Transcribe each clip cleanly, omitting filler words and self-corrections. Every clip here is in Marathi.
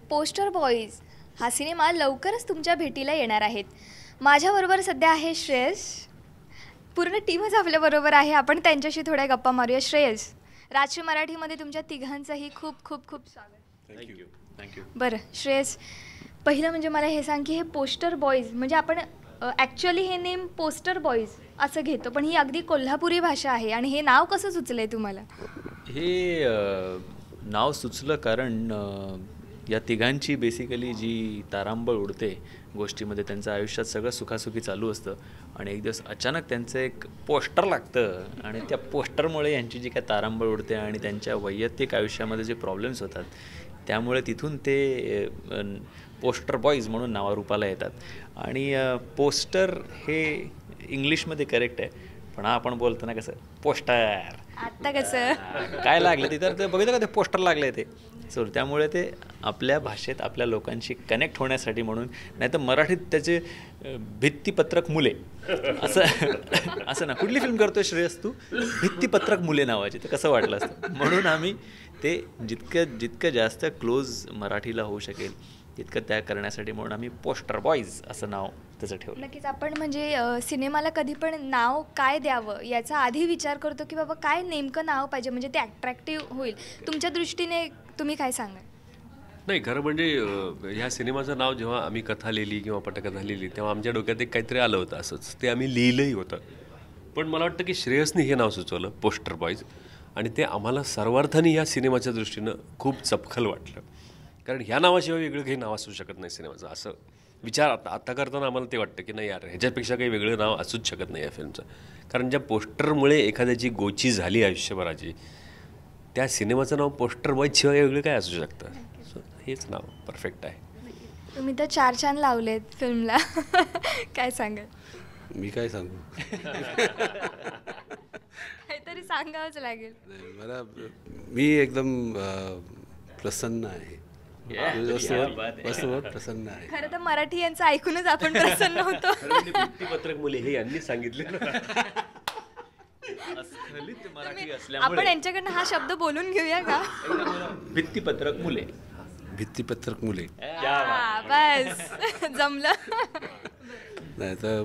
पोस्टर बॉईज हा सिनेमा लवकरच तुमच्या भेटीला येणार आहेत. माझ्याबरोबर सध्या आहे श्रेयस. पूर्ण टीमच आपल्याबरोबर आहे. आपण त्यांच्याशी थोड्या गप्पा मारूया. श्रेयस, राजश्री मराठीमध्ये तुमच्या तिघांचंही खूप खूप खूप स्वागत. थँक्यू. बरं श्रेयस, पहिलं म्हणजे मला हे सांग की हे पोस्टर बॉईज म्हणजे आपण ॲक्च्युअली हे नेम पोस्टर बॉईज असं घेतो, पण ही अगदी कोल्हापुरी भाषा आहे आणि हे नाव कसं सुचलं आहे तुम्हाला? हे नाव सुचलं कारण या तिघांची बेसिकली जी तारांबळ उडते गोष्टीमध्ये, त्यांचं आयुष्यात सगळं सुखासुखी चालू असतं आणि एक दिवस अचानक त्यांचं एक पोस्टर लागतं आणि त्या पोस्टरमुळे यांची जी काय तारांबळ उडते आणि त्यांच्या वैयक्तिक आयुष्यामध्ये जे प्रॉब्लेम्स होतात त्यामुळे तिथून ते पोस्टर बॉईज म्हणून नावारूपाला येतात. आणि पोस्टर हे इंग्लिशमध्ये करेक्ट आहे, पण आपण बोलताना कसं पोस्टर आत्ता कसं काय लागलं तिथं ते बघितलं का, ते पोस्टर लागलं ते. सो त्यामुळे ते आपल्या भाषेत आपल्या लोकांशी कनेक्ट होण्यासाठी म्हणून, नाही तर मराठीत त्याचे भित्तीपत्रक मुले असं ना. कुठली फिल्म करतोय श्रेयस तू? भित्तीपत्रक मुले नावाची, तर कसं वाटलं असतं. म्हणून आम्ही ते जितकं जास्त क्लोज मराठीला होऊ शकेल तितकं त्या करण्यासाठी म्हणून आम्ही पोस्टर बॉईज असं नाव त्याचं ठेवलं. नक्कीच. आपण म्हणजे सिनेमाला कधी पण नाव काय द्यावं याचा आधी विचार करतो की बाबा काय नेमकं नाव पाहिजे म्हणजे ते अट्रॅक्टिव्ह होईल. तुमच्या दृष्टीने तुम्ही काय सांगाल? नाही, खरं म्हणजे ह्या सिनेमाचं नाव जेव्हा आम्ही कथा लिहिली किंवा पटकथा लिहिली तेव्हा आमच्या डोक्यात एक काहीतरी आलं होतं असंच, ते आम्ही लिहिलंही होतं. पण मला वाटतं की श्रेयसने हे नाव सुचवलं पोस्टर बॉईज, आणि ते आम्हाला सर्वार्थाने या सिनेमाच्या दृष्टीनं खूप चपखल वाटलं. कारण ह्या नावाशिवाय वेगळं काही नाव असू शकत नाही सिनेमाचं, असं विचार आता करताना आम्हाला ते वाटतं की नाही यार, ह्याच्यापेक्षा काही वेगळं नाव असूच शकत नाही या फिल्मचं. कारण ज्या पोस्टरमुळे एखाद्याची गोची झाली आयुष्यभराची, त्या सिनेमाचं नाव पोस्टर बॉईज शिवाय वेगळं काय असू शकतं. सो हेच नाव परफेक्ट आहे. तुम्ही तर 4 चांद लावलेत फिल्मला. काय सांगाल? मी काय सांगू? काहीतरी सांगावंच लागेल. मी एकदम प्रसन्न आहे. प्रसन्न आहे. खरं तर मराठी यांचं ऐकूनच आपण प्रसन्न होतो. भित्तीपत्रक मुले हे यांनी सांगितलं. आपण यांच्याकडनं हा शब्द बोलून घेऊया का? भित्तीपत्रक मुले. भित्तीपत्रक मुले. बस जमलं. नाही तर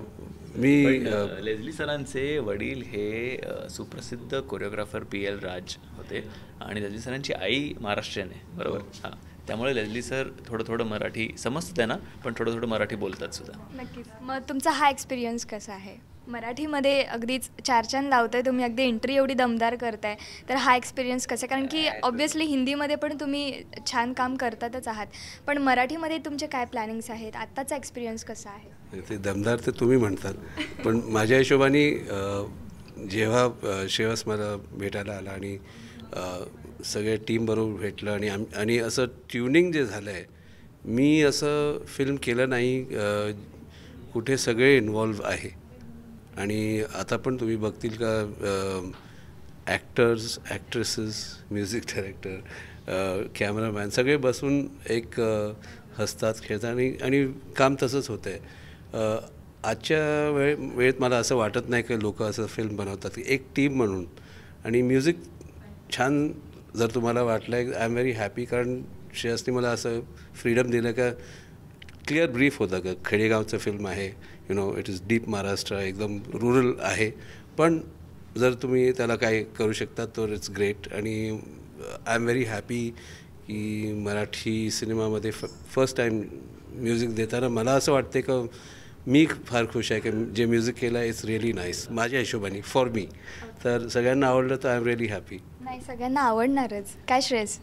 मी लेझली सरांचे वडील हे सुप्रसिद्ध कोरिओग्राफर PL राज होते आणि लेझली सरांची आई महाराष्ट्रीयन आहे, बरोबर? हां, त्यामुळे लेझली सर थोडं मराठी समजतं त्यांना, पण थोडं मराठी बोलतात सुद्धा. नक्कीच. मग तुमचा हा एक्सपिरियन्स कसा आहे? मराठीमध्ये अगदीच 4 चांद लावताय तुम्ही, अगदी एंट्री एवढी दमदार करताय, तर हा एक्सपिरियन्स कसा आहे? कारण की ऑब्व्हियसली हिंदीमध्ये पण तुम्ही छान काम करतातच आहात, पण मराठीमध्ये तुमचे काय प्लॅनिंग्स आहेत? आत्ताचा एक्सपिरियन्स कसा आहे? ते दमदार तर तुम्ही म्हणतात, पण माझ्या हिशोबाने जेव्हा श्रेयस मला भेटायला आला आणि सगळ्या टीमबरोबर भेटलं आणि असं ट्युनिंग जे झालं आहे, मी असं फिल्म केलं नाही कुठे सगळे इन्वॉल्व आहे. आणि आता पण तुम्ही बघतील का actors, actresses, music director, cameraman सगळे बसून एक हसतात, खेळतात आणि काम तसंच होतं आहे. आजच्या वेळेत मला असं वाटत नाही की लोक असं फिल्म बनवतात एक टीम म्हणून. आणि म्युझिक छान जर तुम्हाला वाटलं आहे, आय एम व्हेरी हॅपी. कारण श्रेयसने मला असं फ्रीडम दिलं का क्लिअर ब्रीफ होतं का खेडेगावचं फिल्म आहे, इट इज डीप महाराष्ट्र, एकदम रुरल आहे, पण जर तुम्ही त्याला काय करू शकता तर इट्स ग्रेट. आणि आय एम व्हेरी हॅपी की मराठी सिनेमामध्ये फर्स्ट टाईम म्युझिक देताना मला असं वाटते का मी फार खुश आहे की जे म्युझिक केलं आहे इट्स रिअली नाईस माझ्या हिशोबाने फॉर मी. तर सगळ्यांना आवडलं तर आय एम रिअली हॅपी. नाही, सगळ्यांना आवडणारच. काय श्रेयस?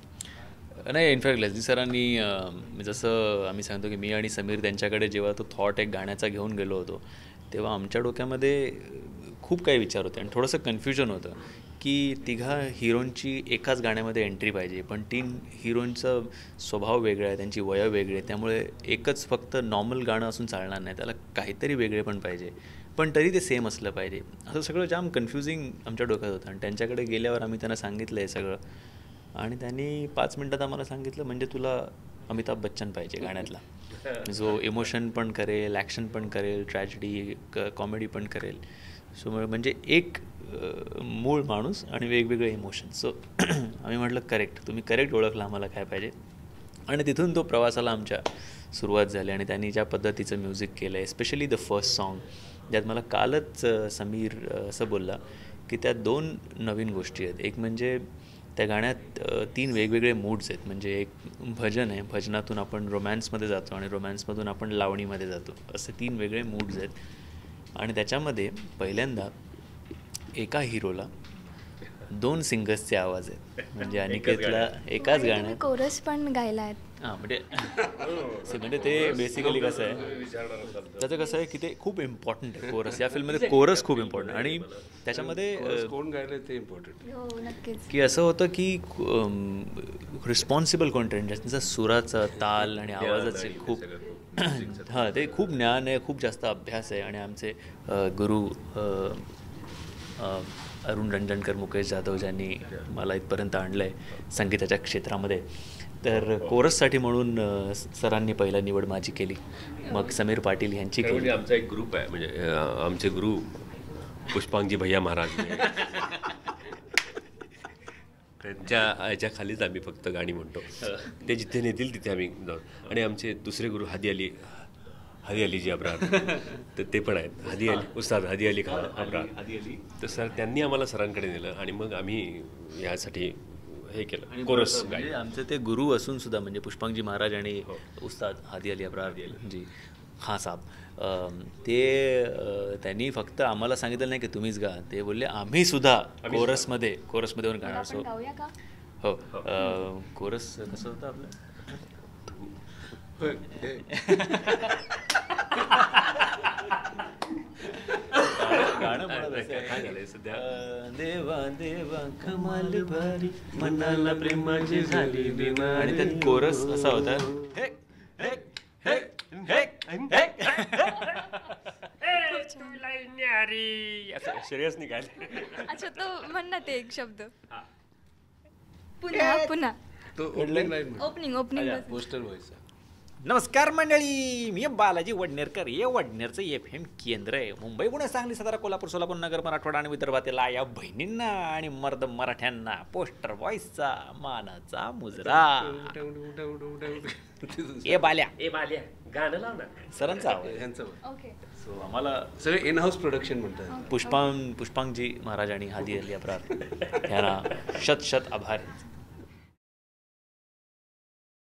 नाही, इनफॅक्ट लेझली सरांनी जसं आम्ही सांगतो की मी आणि समीर त्यांच्याकडे जेव्हा तो थॉट एक गाण्याचा घेऊन गेलो होतो तेव्हा आमच्या डोक्यामध्ये खूप काही विचार होते आणि थोडंसं कन्फ्युजन होतं की तिघा हिरोंची एकाच गाण्यामध्ये एंट्री पाहिजे, पण 3 हिरोंचा स्वभाव वेगळा आहे, त्यांची वयं वेगळी आहे, त्यामुळे एकच फक्त नॉर्मल गाणं असून चालणार नाही, त्याला काहीतरी वेगळे पण पाहिजे, पण तरी ते सेम असलं पाहिजे. असं सगळं जाम कन्फ्युजिंग आमच्या डोक्यात होतं. आणि त्यांच्याकडे गेल्यावर आम्ही त्यांना सांगितलं हे सगळं आणि त्यांनी 5 मिनटात आम्हाला सांगितलं म्हणजे तुला अमिताभ बच्चन पाहिजे गाण्यातला, जो इमोशन पण करेल, ॲक्शन पण करेल, ट्रॅजेडी कॉमेडी पण करेल. सो म्हणजे एक मूळ माणूस आणि वेगवेगळे इमोशन्स. सो आम्ही म्हटलं करेक्ट, तुम्ही करेक्ट ओळखलं आम्हाला काय पाहिजे. आणि तिथून तो प्रवासाला आमच्या सुरुवात झाली आणि त्यांनी ज्या पद्धतीचं म्युझिक केलं आहे, स्पेशली द फर्स्ट सॉन्ग, ज्यात मला कालच समीर असं बोलला की त्या 2 नवीन गोष्टी आहेत. एक म्हणजे त्या गाण्यात 3 वेगवेगळे मूड्स आहेत. म्हणजे एक भजन आहे, भजनातून आपण रोमॅन्समध्ये जातो आणि रोमॅन्समधून आपण लावणीमध्ये जातो, असे 3 वेगळे मूड्स आहेत. आणि त्याच्यामध्ये पहिल्यांदा एका हिरोला 2 सिंगर्सचे आवाज आहेत. म्हणजे अनिकेतला एकाच गाण्यात कोरस पण गायला आहेत. हां, म्हणजे ते बेसिकली कसं आहे, त्याचं कसं आहे की ते खूप इम्पॉर्टंट आहे. कोरस या फिल्ममध्ये कोरस खूप इम्पॉर्टंट. आणि त्याच्यामध्ये कोण गायलं ते इम्पॉर्टंट हो नक्कीच. की असं होतं की रिस्पॉन्सिबल कॉन्टेंट, त्यांचा सुराचा ताल आणि आवाजाचे खूप हां, ते खूप ज्ञान आहे, खूप जास्त अभ्यास आहे. आणि आमचे गुरु अरुण रंजनकर, मुकेश जाधव, ज्यांनी मला इथपर्यंत आणलं आहे संगीताच्या क्षेत्रामध्ये. तर कोरससाठी म्हणून सरांनी पहिला निवड माझी केली, मग समीर पाटील यांची केली. म्हणजे आमचा एक ग्रुप आहे, म्हणजे आमचे गुरु पुष्पांगजी भैया महाराज, त्यांच्या याच्या खालीच आम्ही फक्त गाणी म्हणतो. ते जिथे नेतील तिथे आम्ही जाऊ. आणि आमचे दुसरे गुरु हादी अलीजी अब्रार, तर ते पण आहेत. उस्ताद हादी अली खान अब्रार. तर सर त्यांनी आम्हाला सरांकडे नेलं आणि मग आम्ही यासाठी हे केलं, कोरस. म्हणजे आमचे ते गुरु असून सुद्धा, म्हणजे पुष्पांगजी महाराज आणि उस्ताद हादी अली अब्रार जी हां साहेब, त्यांनी फक्त आम्हाला सांगितलं नाही की तुम्हीच गा, ते बोलले आम्ही सुद्धा कोरसमध्ये येऊन गाणार. सो गाऊया का? हो, कोरस कसं होतं आपलं, गाणं सध्या देवा देवा कमाल भारी मनाला प्रेमाची झाली बिमारी. आणि त्यात कोरस असा होता, श्रेयस निघाले. अच्छा, तो म्हण ना ते एक शब्द पुन्हा तो ओपनिंग लाईन ओपनिंग पोस्टर व्हायचा. नमस्कार मंडळी, मी बालाजी वडनेरकर. हे वडनेरचं FM केंद्र आहे. मुंबई, पुणे, सांगली, सातारा, कोल्हापूर, सोलापूर, नगर, मराठवाडा आणि विदर्भातील या बहिणींना आणि मर्द मराठ्यांना पोस्टर व्हॉइसचा मानाचा मुजरा. ए बाल्या गाणं लाव ना. सरांचा आवाज. ह्यांचं ओके. सो आम्हाला सगळे इन हाऊस प्रोडक्शन म्हणतात. पुष्पांगजी महाराज आणि हादी अली अब्रार यांना शत आभार.